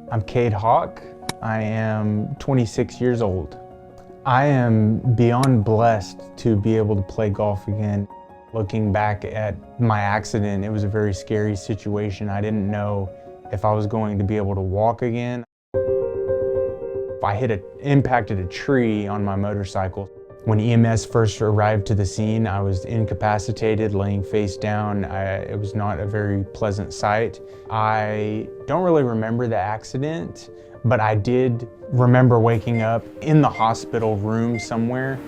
I'm Kade Hauk. I am 26 years old. I am beyond blessed to be able to play golf again. Looking back at my accident, it was a very scary situation. I didn't know if I was going to be able to walk again. I impacted a tree on my motorcycle. When EMS first arrived to the scene, I was incapacitated, laying face down. It was not a very pleasant sight. I don't really remember the accident, but I did remember waking up in the hospital room somewhere.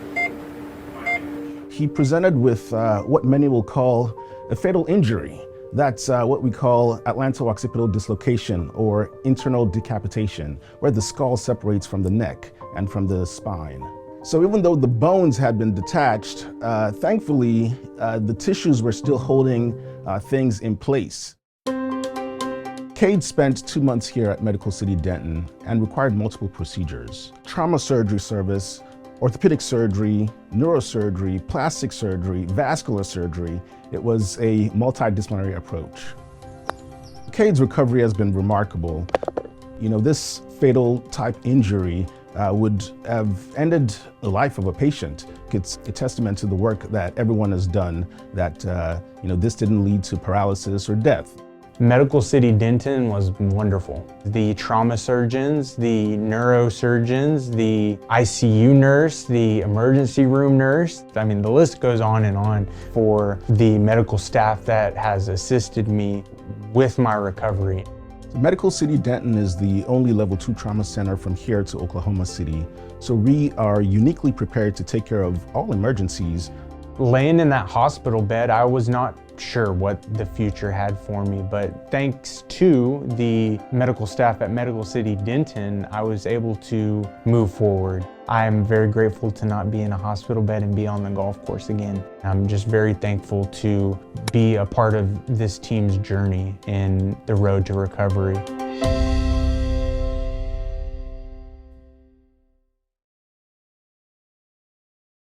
He presented with what many will call a fatal injury. That's what we call Atlanto-occipital dislocation, or internal decapitation, where the skull separates from the neck and from the spine. So even though the bones had been detached, thankfully, the tissues were still holding things in place. Kade spent 2 months here at Medical City Denton and required multiple procedures: trauma surgery service, orthopedic surgery, neurosurgery, plastic surgery, vascular surgery. It was a multidisciplinary approach. Kade's recovery has been remarkable. You know, this fatal type injury would have ended the life of a patient. It's a testament to the work that everyone has done that this didn't lead to paralysis or death. Medical City Denton was wonderful. The trauma surgeons, the neurosurgeons, the ICU nurse, the emergency room nurse. I mean, the list goes on and on for the medical staff that has assisted me with my recovery. Medical City Denton is the only level 2 trauma center from here to Oklahoma City. So we are uniquely prepared to take care of all emergencies. Laying in that hospital bed, I was not sure what the future had for me, but thanks to the medical staff at Medical City Denton, I was able to move forward. I'm very grateful to not be in a hospital bed and be on the golf course again. I'm just very thankful to be a part of this team's journey in the road to recovery.